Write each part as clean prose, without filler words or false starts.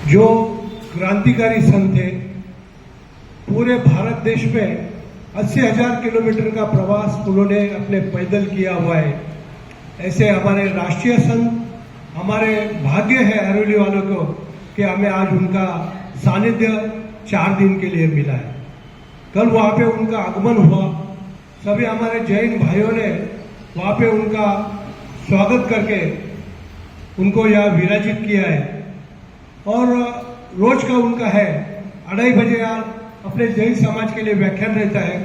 जो क्रांतिकारी संत थे, पूरे भारत देश में 80,000 किलोमीटर का प्रवास उन्होंने अपने पैदल किया हुआ है। ऐसे हमारे राष्ट्रीय संत, हमारे भाग्य है अरवली वालों को कि हमें आज उनका सानिध्य 4 दिन के लिए मिला है। कल वहाँ पे उनका आगमन हुआ, सभी हमारे जैन भाइयों ने वहाँ पे उनका स्वागत करके उनको यहाँ विराजित किया है। और रोज का उनका है 2:30 बजे अपने जैन समाज के लिए व्याख्यान रहता है,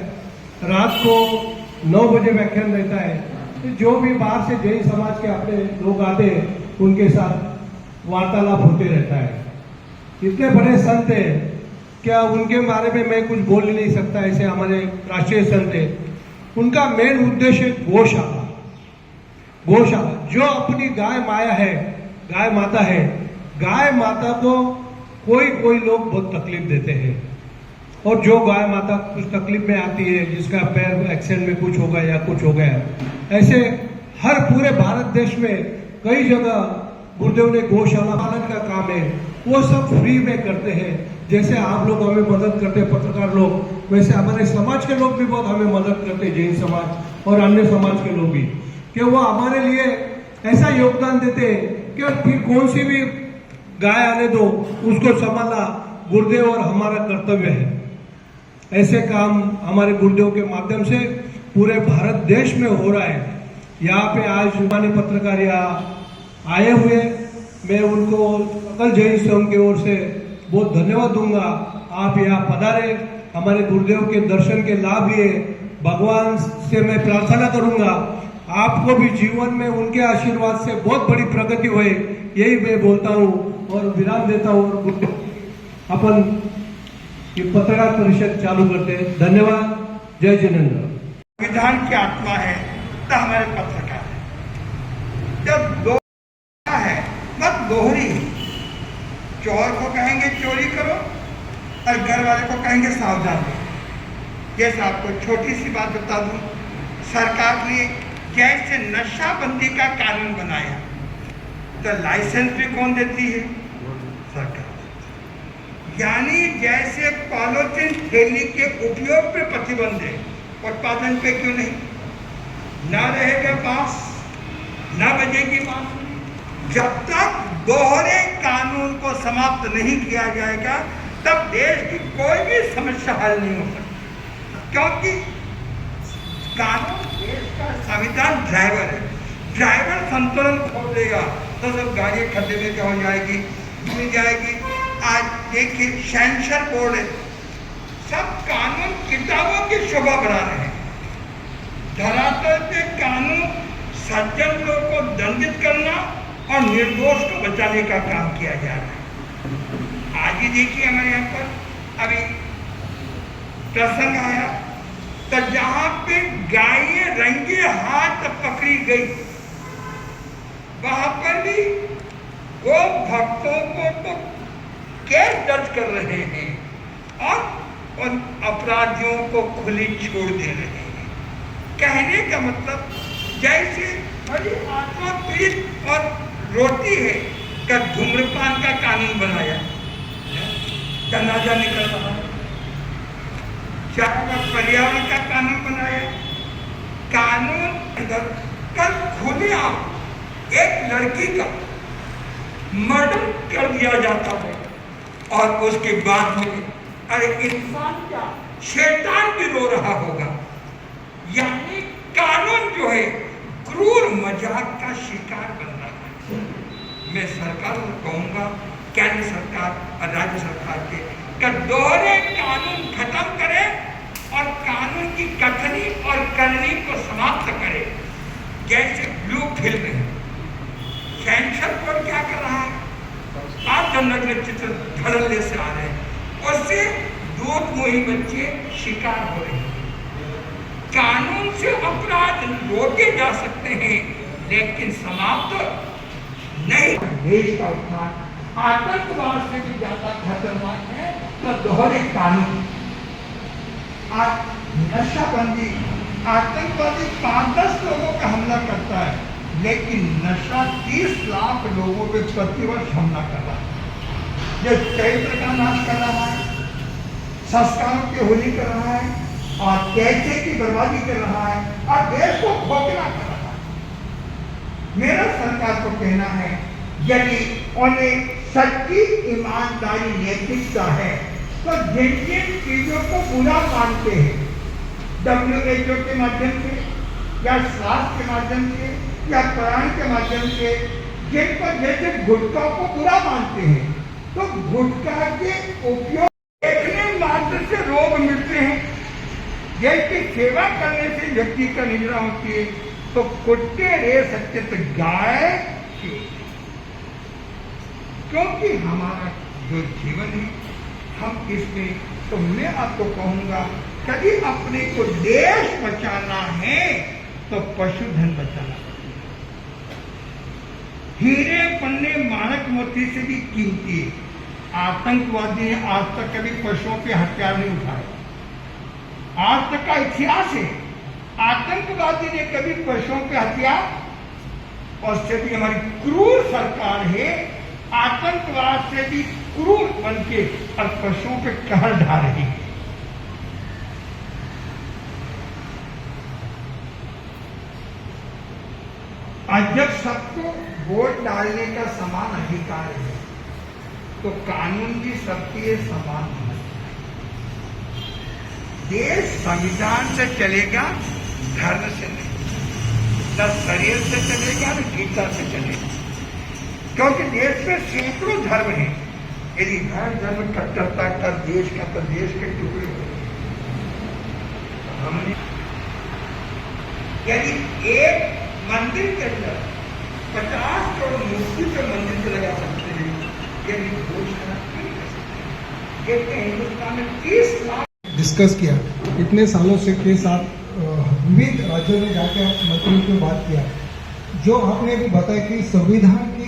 रात को 9 बजे व्याख्यान रहता है। तो जो भी बाहर से जैन समाज के अपने लोग आते हैं उनके साथ वार्तालाप होते रहता है। इतने बड़े संत हैं, क्या उनके बारे में मैं कुछ बोल नहीं सकता। ऐसे हमारे राष्ट्रीय संत है, उनका मेन उद्देश्य गौशाला। गौशाला जो अपनी गाय माया है, गाय माता है, गाय माता को कोई लोग बहुत तकलीफ देते हैं। और जो गाय माता कुछ तकलीफ में आती है, जिसका पैर एक्सीडेंट में कुछ हो गया या कुछ हो गया, ऐसे हर पूरे भारत देश में कई जगह गुरुदेव ने गौशाला पालन का काम है, वो सब फ्री में करते हैं। जैसे आप लोग हमें मदद करते हैं पत्रकार लोग, वैसे हमारे समाज के लोग भी बहुत हमें मदद करते हैं, जैन समाज और अन्य समाज के लोग भी, कि वो हमारे लिए ऐसा योगदान देते हैं कि फिर कौन सी भी गाय आने दो, उसको संभालना गुरुदेव और हमारा कर्तव्य है। ऐसे काम हमारे गुरुदेव के माध्यम से पूरे भारत देश में हो रहा है। यहाँ पे आज माननीय पत्रकार यहाँ आए हुए, मैं उनको सकल जैन संघ की ओर से बहुत धन्यवाद दूंगा। आप यहाँ पधारे, हमारे गुरुदेव के दर्शन के लाभ लिए। भगवान से मैं प्रार्थना करूंगा आपको भी जीवन में उनके आशीर्वाद से बहुत बड़ी प्रगति हुए, यही मैं बोलता हूँ और विराम देता हूँ। और अपन ये पत्रकार परिषद चालू करते हैं। धन्यवाद। जय जिनेन्द्र। विधान की आत्मा है तो हमारे पत्रकार है। जब दोहरा है मत दोहरी, चोर को कहेंगे चोरी करो और घर वाले को कहेंगे सावधान रहो। जैसे आपको छोटी सी बात बता दूं, सरकार ने जैसे नशाबंदी का कानून बनाया तो लाइसेंस भी कौन देती है? सरकार। यानी जैसे पॉलिथीन थैली के उपयोग पे प्रतिबंध है, उत्पादन पे क्यों नहीं? ना रहेगा बांस, ना बजेगी बांसुरी। जब तक दोहरे कानून को समाप्त नहीं किया जाएगा तब देश की कोई भी समस्या हल नहीं हो सकती, क्योंकि कानून देश का संविधान ड्राइवर है। ड्राइवर संतुलन खो देगा तो सब गाड़ी खड्डे में क्या हो जाएगी, मिल जाएगी। आज देखिए सेंसर बोर्ड है, सब कानून किताबों की शोभा बढ़ा रहे हैं। धरातल पे कानून सज्जन लोगों को दंडित करना और निर्दोष को बचाने का काम किया जा रहा है। आज ही देखिए हमारे यहाँ पर अभी प्रसंग आया तो जहां पे गायें रंगे हाथ पकड़ी गई, वहां पर भी वो भक्तों को तो केस दर्ज कर रहे हैं और उन अपराधियों को खुली छोड़ दे रहे हैं। कहने का मतलब जैसे बड़ी आत्मा पीड़ित और रोती है का धूम्रपान का कानून बनाया, जनाजा निकल रहा है। पर्यावरण का कानून बनाया, कानून कल खुलेआम एक लड़की का मर्डर कर दिया जाता है और उसके बाद में अरे इंसान क्या शैतान भी रो रहा होगा। यानी कानून जो है क्रूर मजाक का शिकार बन रहा है। मैं सरकार को कहूंगा, केंद्र सरकार और राज्य सरकार के दोहरे कानून खत्म करे और कानून की कथनी और करनी को समाप्त करे। जैसे ब्लू फिल्म है, सेंसर बोर्ड क्या कर रहा है? आप जो नग्न चित्र धड़ल्ले से आ रहे हैं, उससे दूध मुही बच्चे शिकार हो रहे हैं। कानून से अपराध रोके जा सकते हैं लेकिन समाप्त नहीं। देश का उत्थान आतंकवाद से भी ज्यादा खतरनाक है तो दोहरे कानून। आज नशाबंदी, आतंकवादी 5-10 लोगों का हमला करता है, लेकिन नशा 30 लाख लोगों पे प्रतिवर्ष हमला कर रहा है। जो चरित्र का नाश कर रहा है, संस्कारों की होली कर रहा है और पैसे की बर्बादी कर रहा है और देश को खोखला कर रहा है। मेरा सरकार को कहना है, यदि उन्हें सच्ची ईमानदारी नैतिकता है तो जिन जिन चीजों को बुरा मानते हैं, WHO के माध्यम से या स्वास्थ्य के माध्यम से या प्राण के माध्यम से, जिन पर जैसे गुटखा को बुरा मानते हैं, तो गुटखा के उपयोग देखने मात्र से रोग मिलते हैं, देश की सेवा करने से व्यक्ति का निद्रा होती है, तो कुत्ते रे सत्य तो गाय, क्योंकि हमारा जो जीवन है हम इसमें, तो मैं आपको कहूंगा, कभी अपने को देश बचाना है तो पशुधन बचाना पड़ेगा। हीरे पन्ने माणक मोती से भी कीमती है। आतंकवादी ने आज तक कभी पशुओं पे हथियार नहीं उठाए, आज तक का इतिहास है। आतंकवादी ने कभी पशुओं पे हथियार, और से भी हमारी क्रूर सरकार है, आतंकवाद से भी क्रूर बनके और पशुओं पे कहर ढा रही है। आज जब सबको वोट डालने का समान अधिकार है, तो कानून भी सबके लिए समान होना चाहिए। देश संविधान से चलेगा, धर्म से नहीं, न शरीर से चलेगा न गीता से चलेगा, क्योंकि देश में सैकड़ों धर्म हैं। यदि हर धर्म कट्टरता का देश का तो देश के टुकड़े हो। हमने यदि एक मंदिर के अंदर 50 करोड़ मूर्ति के मंदिर से लगा सकते हैं, यदि घोषणा नहीं कर सकते। ये हिंदुस्तान में 30 लाख डिस्कस किया, इतने सालों से के साथ विविध राज्यों में जाकर मंत्रियों से बात किया। जो आपने भी बताया कि संविधान की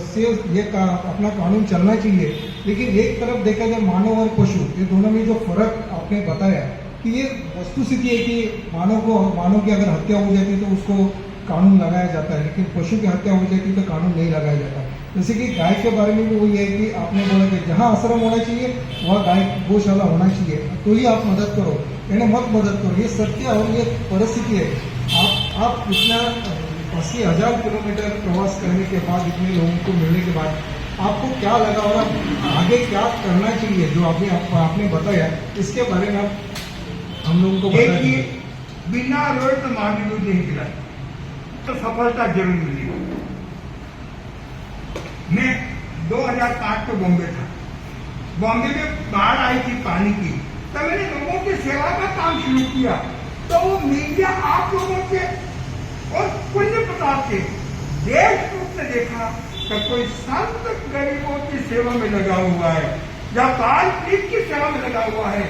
से ये अपना कानून चलना चाहिए, लेकिन एक तरफ देखा जाए मानव और पशु, ये दोनों में जो फर्क आपने बताया कि ये वस्तुस्थिति है कि मानव की अगर हत्या हो जाती है तो उसको कानून लगाया जाता है, लेकिन पशु की हत्या हो जाती है तो कानून नहीं लगाया जाता। जैसे कि गाय के बारे में भी वही है कि आपने बोला कि जहाँ आश्रम होना चाहिए वहाँ गाय गौशाला होना चाहिए, तो ही आप मदद करो, यानी मत मदद करो। ये सत्य और ये परिस्थिति है। आप इतना 80,000 किलोमीटर प्रवास करने के बाद, इतने लोगों को मिलने के बाद आपको क्या लगा और आगे क्या करना चाहिए, जो आपने बताया, इसके बारे में आप हम लोगों को देखिए, बिना रोए तो मांगी दूध नहीं पिलाई, तो सफलता जरूर मिलेगी। मैं 2005 को बॉम्बे था, बॉम्बे में बाढ़ आई थी पानी की, तो मैंने लोगों की सेवा का काम शुरू किया। तो वो मीडिया आप लोगों से और पुण्य प्रताप से देश रूप से देखा कि कोई संत गरीबों की सेवा में लगा हुआ है या बाल पीठ की सेवा में लगा हुआ है।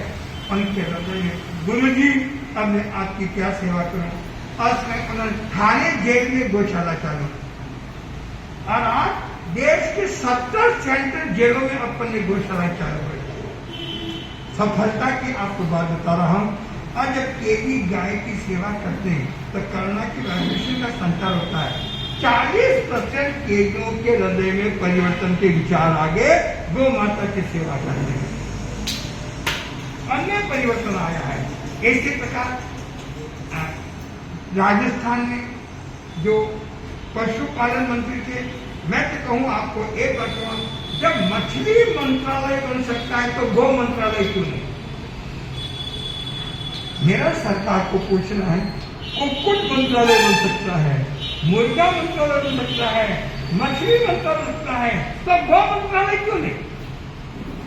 उनके हृदय में, गुरु जी अब मैं आपकी क्या सेवा करूं, और उन्होंने थाने जेल में गौशाला चालू, और आज देश के 70 सेंट्रल जेलों में अपन ने गौशाला चालू कर। सफलता की आपको बात बता रहा हूं। और जब केवी गाय की सेवा करते हैं तो करुणा की वाइब्रेशन का संचार होता है। 40% केवियों के हृदय में परिवर्तन के विचार आगे गौ माता की सेवा करते हैं, अन्य परिवर्तन आया है। इसी प्रकार राजस्थान में जो पशुपालन मंत्री थे, मैं तो कहूँ आपको एक बात कहूँ, जब मछली मंत्रालय बन सकता है तो गौ मंत्रालय क्यों नहीं? मेरा सरकार को पूछना है, कुक्कुट मंत्रालय बन सकता है, मुर्गा मंत्रालय बन सकता है, मछली मंत्रालय बन सकता है, तो गौ मंत्रालय क्यों नहीं?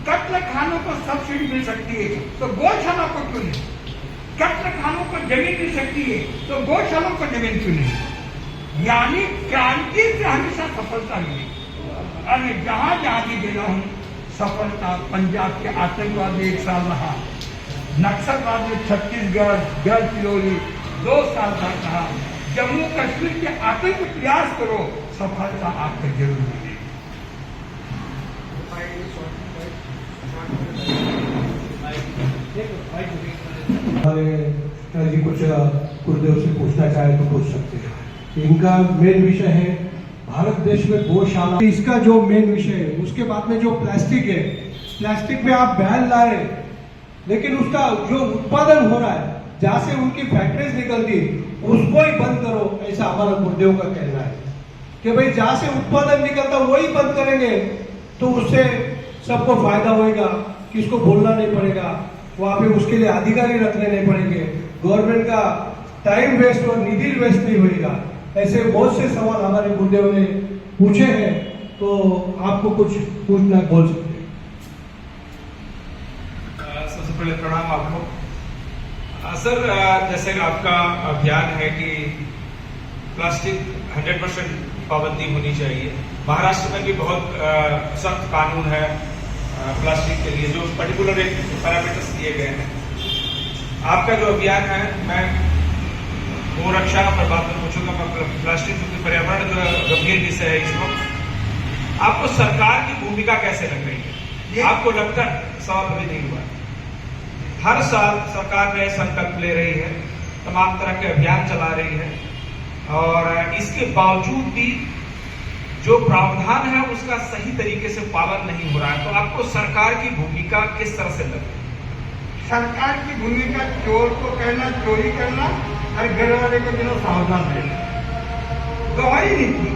कत्ल खानों को सब्सिडी मिल सकती है तो गौशाला को क्यों नहीं? कत्ल खानों को जमीन मिल सकती है तो गौशाला को जमीन क्यों नहीं? यानी क्रांति से हमेशा सफलता मिली। और मैं जहां जहां भी गया हूं, सफलता पंजाब के आतंकवाद में 1 साल रहा, नक्सलवाद में छत्तीसगढ़ गढ़चिरौली 2 साल तक रहा, जम्मू कश्मीर के आतंक प्रयास करो, सफलता आपको जरूर मिलेगी। जी कुछ गुरुदेव से पूछना चाहे तो पूछ सकते हैं। इनका मेन विषय है भारत देश में गौशाला, इसका जो मेन विषय है। उसके बाद में जो प्लास्टिक है, प्लास्टिक पे आप बैन लाए, लेकिन उसका जो उत्पादन हो रहा है, जहां से उनकी फैक्ट्रीज निकलती है, उसको ही बंद करो, ऐसा हमारा गुरुदेव का कहना है कि भाई जहां से उत्पादन निकलता वही बंद करेंगे तो उससे सबको फायदा होगा, किसको बोलना नहीं पड़ेगा, वहां पे उसके लिए अधिकारी रखने नहीं पड़ेंगे, गवर्नमेंट का टाइम वेस्ट और निधि वेस्ट नहीं होगा। ऐसे बहुत से सवाल हमारे गुरुदेव ने पूछे हैं, तो आपको कुछ पूछना बोल सकते हैं। सबसे पहले प्रणाम आपको। सर, जैसे आपका अभियान है कि प्लास्टिक 100% पाबंदी होनी चाहिए, महाराष्ट्र में भी बहुत सख्त कानून है प्लास्टिक के लिए, जो पर्टिकुलर एक पैरामीटर्स दिए गए हैं। आपका जो अभियान है, मैं गोरक्षा पर बात में पूछूंगा, प्लास्टिक क्योंकि पर्यावरण जो गंभीर विषय है इस वक्त, आपको सरकार की भूमिका कैसे लग रही है? आपको लगता है, सवाल अभी नहीं हुआ, हर साल सरकार नए संकल्प ले रही है, तमाम तरह के अभियान चला रही है, और इसके बावजूद भी जो प्रावधान है उसका सही तरीके से पालन नहीं हो रहा है। तो आपको सरकार की भूमिका किस तरह से लग रही है? सरकार की भूमिका चोर को कहना, चोरी करना, और घर वाले को जो सावधान रहना, दोहरी नीति।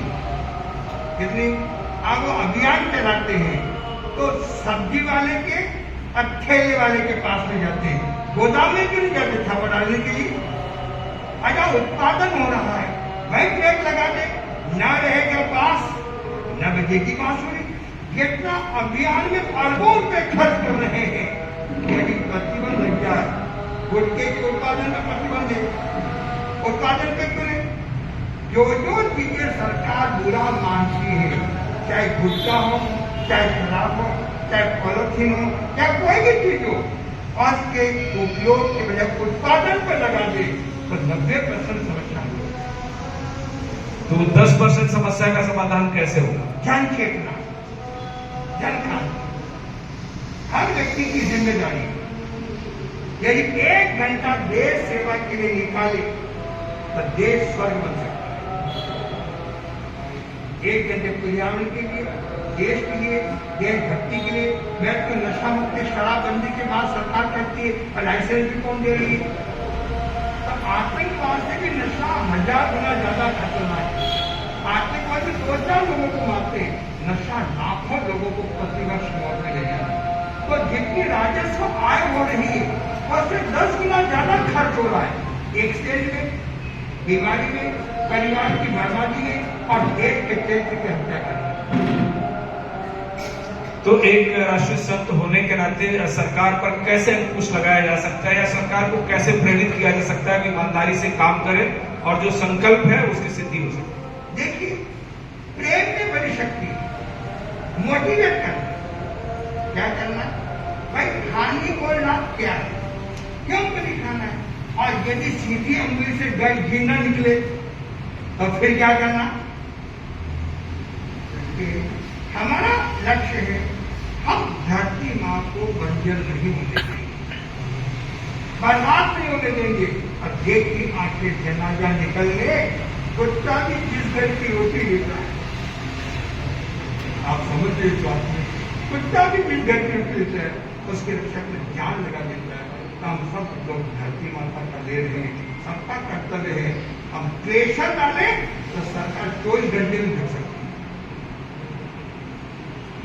कितनी आप वो अभियान चलाते हैं तो सब्जी वाले के और ठेले वाले के पास में जाते हैं, गोदाम में क्यों नहीं जाते छापा डालने के लिए? अगर उत्पादन हो रहा है वही प्लेट लगा दे, ना रहेगा पास, न बजेगी बांसुरी। जितना अभियान में अरबों रुपए खर्च कर रहे हैं, यदि प्रतिबंध लग जाए, गुटखे के उत्पादन में प्रतिबंध है, उत्पादन पे क्यों नहीं? जो चीजें सरकार बुरा मानती है, चाहे गुटखा हो, चाहे शराब हो, चाहे पॉलिथीन हो, चाहे कोई भी चीज हो, और उसके उपयोग के बजाय उत्पादन पर लगा दे तो 90% समस्या हो। तो 10% समस्या का समाधान कैसे होगा? जन चेतना, जन क्रांति, हर व्यक्ति की जिम्मेदारी। यदि 1 घंटा देश सेवा के लिए निकाले तो देश स्वर्ग बन सकता है। 1 घंटे पर्यावरण के लिए, देश के लिए, देशभक्ति के लिए। मैं तो नशा मुक्ति शराबबंदी के बाद सरकार करती है और लाइसेंस भी कौन दे रही है? तो आतंकवाद से भी नशा 1000 गुना ज्यादा खतरनाक है। आतंकवादी 2-4 लोगों को मारते, नशा लाखों लोगों को प्रतिवर्ष मौत में ले जाता। तो जितनी राजस्व आय हो रही है उससे 10 गुना ज्यादा खर्च हो रहा है एक्सचेंज में, बीमारी में, परिवार की बर्बादी में और देश के चरित्र की हत्या करना। तो एक राष्ट्रीय संत होने के नाते सरकार पर कैसे अंकुश लगाया जा सकता है, या सरकार को कैसे प्रेरित किया जा सकता है कि ईमानदारी से काम करे और जो संकल्प है उसकी सिद्धि हो सके? देखिए, प्रेम में बड़ी शक्ति, मोटिवेट करना। क्या करना भाई? खाने को लाभ क्या है, क्यों नहीं खाना है? और यदि सीधी उंगली से गाय घी न निकले तो फिर क्या करना? हमारा लक्ष्य है हम धरती माँ को बंजर नहीं होने देंगे, बर्बाद नहीं होने देंगे। और देख की आंखें जनाजा निकलने, कुत्ता भी जिस घर की रोटी लेता है, आप समझते इस बात में, कुत्ता भी जिस घर की रोटी लेता है उसके रक्षा में जान लगा देता है। तो हम सब लोग धरती माता का ले रहे हैं, सबका कर्तव्य है। हम प्रेशर डाले तो सरकार 24 घंटे में ढक सकती है।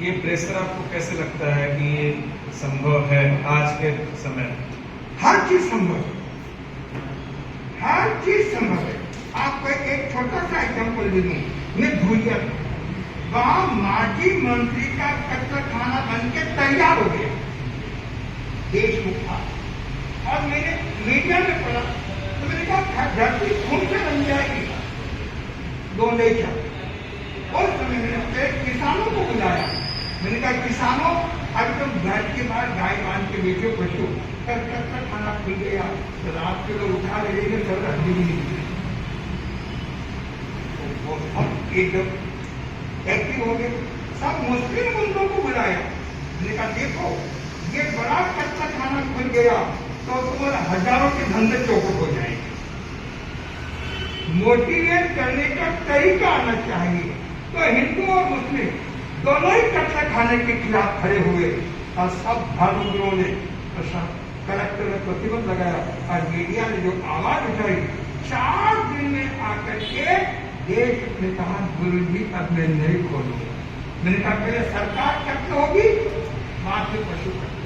ये प्रेशर आपको कैसे लगता है कि ये संभव है आज के समय में? हर चीज संभव है, हर चीज संभव है। आपको एक छोटा सा एग्जाम्पल दे दूं, मैं भूलिया वहां माजी मंत्री का कच्चा खाना बन के तैयार हो गया, देशमुख था, और मैंने मीडिया में पढ़ा तो मैंने कहा धरती खून से बन जाएगी, दो नहीं था। उस समय मैंने किसानों को बुलाया, मैंने कहा किसानों, अब तुम घर के बाहर गाय बांध के बेचो बचो, कच्चा खाना खुल गया तो रात के लोग उठा ले लेंगे, सब हड्डी भी नहीं। हम एकदम एक्टिव हो गए, सब मुस्लिम मुल्कों को बुलाया, मैंने कहा देखो ये बड़ा कच्चा खाना खुल गया तो तुम्हारा हजारों के धंधे चौपट हो जाएंगे। मोटिवेट करने का तरीका आना चाहिए, तो हिंदू और मुस्लिम दोनों ही कट्टा खाने के खिलाफ खड़े हुए और सब धर्मगुरुओं ने कलेक्टर ने प्रतिबंध लगाया और मीडिया ने जो आवाज उठाई 4 दिन में आकर के देश ने कहा गुरु जी अब मैं नहीं खोलूंगा। मैंने कहा पहले सरकार कत्ल होगी बाद में पशु कत्ल।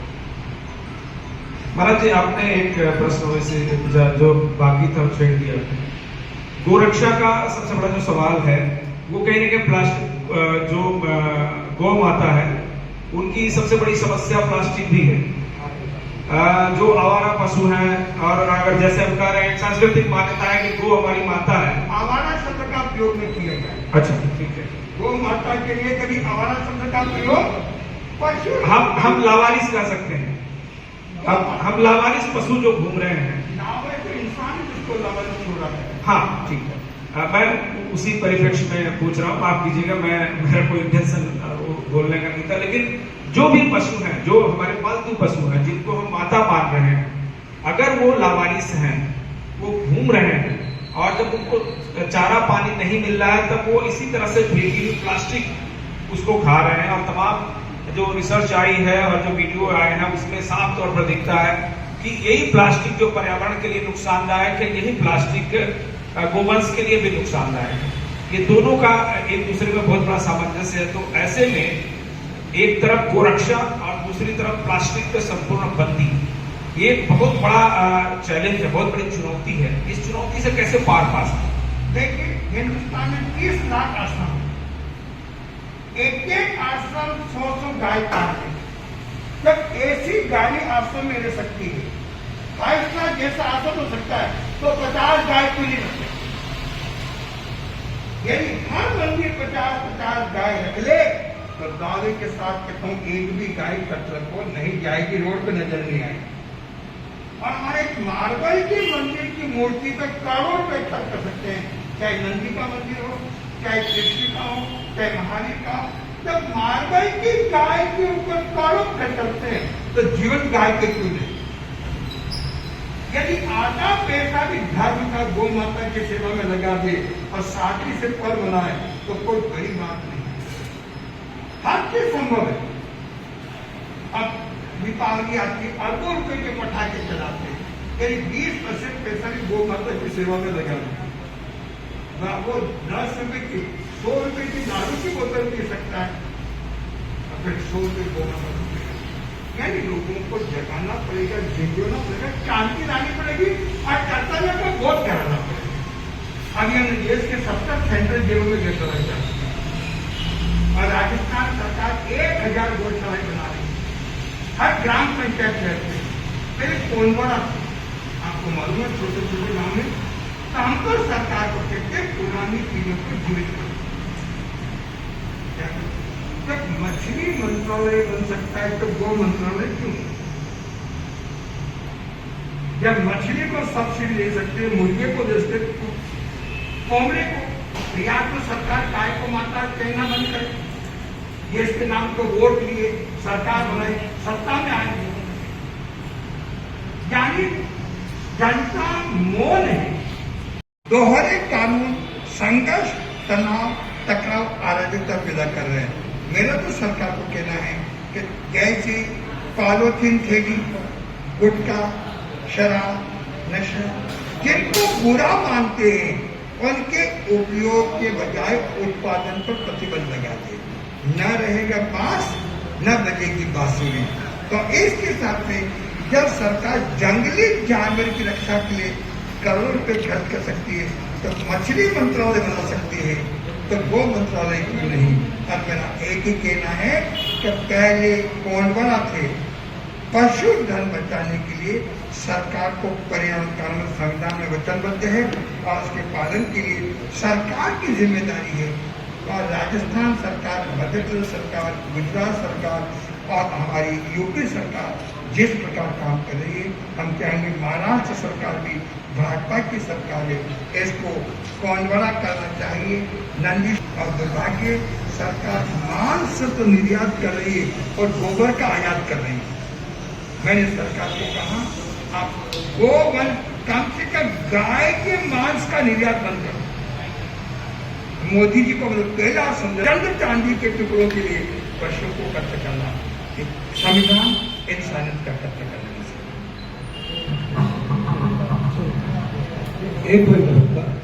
महाराज जी, आपने एक प्रश्न वैसे जो बाकी था छेड़ दिया। गोरक्षा का सबसे बड़ा जो सवाल है वो कहीं ना कहीं प्लास्टिक, जो गौ माता है उनकी सबसे बड़ी समस्या प्लास्टिक भी है। जो आवारा पशु हैं, और अगर जैसे हम कह रहे हैं सांस्कृतिक मान्यता है कि गो हमारी माता है। आवारा शब्द का प्रयोग नहीं किया जाए। अच्छा, ठीक है। गो माता के लिए कभी आवारा शब्द का प्रयोग पशु हम लावारिस कह सकते हैं। हम लावारिस पशु जो घूम रहे हैं, लावारिस तो इंसान जिसको लावारिस हो रहा है। हाँ, ठीक है। मैं उसी परिप्रेक्ष्य में पूछ रहा हूँ, माफ कीजिएगा, मेरा कोई इंटेंशन बोलने का नहीं था। लेकिन जो भी पशु हैं, जो हमारे पालतू पशु हैं, जिनको हम माता मान रहे हैं, अगर वो लावारिस हैं, वो घूम रहे हैं और जब उनको चारा पानी नहीं मिल रहा है तब वो इसी तरह से फेंकी हुई प्लास्टिक उसको खा रहे हैं। और तमाम जो रिसर्च आई है और जो वीडियो आए हैं उसमें साफ तौर पर दिखता है कि यही प्लास्टिक जो पर्यावरण के लिए नुकसानदायक है, यही प्लास्टिक गोवंश के लिए भी नुकसानदायक है। ये दोनों का एक दूसरे में बहुत बड़ा सामंजस्य है। तो ऐसे में एक तरफ गोरक्षा और दूसरी तरफ प्लास्टिक पे संपूर्ण बंदी, ये बहुत बड़ा चैलेंज है, बहुत बड़ी चुनौती है। इस चुनौती से कैसे पार पा सकते? देखिए, हिंदुस्तान में 30 लाख आश्रम, एक आश्रम 100 गाय पालते। जब ऐसी गाय आश्रम में रह सकती है, 5 लाख जैसा आश्रम हो सकता है, तो 50 गाय क्यों नहीं रखते? यदि हर मंदिर 50 गाय रख ले तो दावे के साथ कहता हूं एक भी गाय कचरा को नहीं जाएगी, रोड पे नजर नहीं आएगी। और हमारे मार्बल के मंदिर की मूर्ति पे करोड़ रुपए खर्च कर सकते हैं, चाहे नंदी का मंदिर हो, चाहे कृष्ण का हो, चाहे महावीर का हो। जब मार्बल की गाय के ऊपर करोड़ खर्च करते हैं तो जीवन गाय के क्यों नहीं? यदि आधा पैसा भी धर्म का गौ माता की सेवा में लगा दे और साथी से पर्व मनाए तो कोई बड़ी बात नहीं, हर चीज संभव है। अब दीपावली आती, अरबों रुपए के पटाखे चलाते हैं, यदि 20% पैसा भी गौ माता की सेवा में लगा दे, वो 10 रुपए की 100 रुपए की दारू की बोतल पी सकता है, और फिर 100 रुपए गौ माता को देगा। यानी लोगों को जगाना पड़ेगा, झेलना पड़ेगा, क्रांति लानी पड़ेगी और कर्तव्य को बोध कराना पड़ेगा। अभी हमने देश के 70 सेंट्रल जेलों में गौशाला जाती है और राजस्थान सरकार 1000 गौशालाएं बना रही है हर ग्राम पंचायत शहर में। मेरे कोनवाड़ा आपको मालूम है, छोटे छोटे गाँव में, तो हम तो सरकार को कहते हैं पुरानी पीढ़ियों को जीवित करो। जब मछली मंत्रालय बन सकता है तो गौ मंत्रालय क्यों? जब मछली को सब्सिडी दे सकते, मुर्गे को दे सकते, कोमरे को, या तो सरकार गाय को माता कहना बंद करे, देश के नाम को वोट लिए सरकार बनाए, सत्ता में आएंगे, यानी जनता मौन है। दोहरे कानून संघर्ष, तनाव, टकराव, अराजकता पैदा कर रहे हैं। मेरा तो सरकार को कहना है कि जैसे पॉलीथीन थैली, गुटखा, शराब, नशा, जिनको बुरा मानते हैं उनके उपयोग के बजाय उत्पादन पर प्रतिबंध लगा दे। न रहेगा बांस, न बजेगी बांसुरी। तो इसके साथ में जब सरकार जंगली जानवर की रक्षा के लिए करोड़ों रुपए खर्च कर सकती है तो मछली मंत्रालय बना सकती है, तो गौ मंत्रालय क्यों नहीं? अब मेरा एक ही कहना है कि पहले कौन बना थे, पशु धन बचाने के लिए सरकार को पर्यावरण कानून संविधान में वचनबद्ध है और उसके पालन के लिए सरकार की जिम्मेदारी है। और राजस्थान सरकार, मध्य प्रदेश सरकार, गुजरात सरकार और हमारी यूपी सरकार जिस प्रकार काम कर रही है, हम चाहेंगे महाराष्ट्र सरकार भी भाजपा की सरकार है, इसको कौन बड़ा करना चाहिए। नंदी और दुर्भाग्य सरकार मांस तो निर्यात कर रही है और गोबर का आयात कर रही है। मैंने सरकार को कहा आप गोवंश, कम से कम गाय के मांस का निर्यात बंद करो। मोदी जी को मतलब कैलाश समझा, चंद चांदी के टुकड़ों के लिए वर्षों को खर्च करना, एक संविधान इंसानियत का खर्च करना। एक मिनट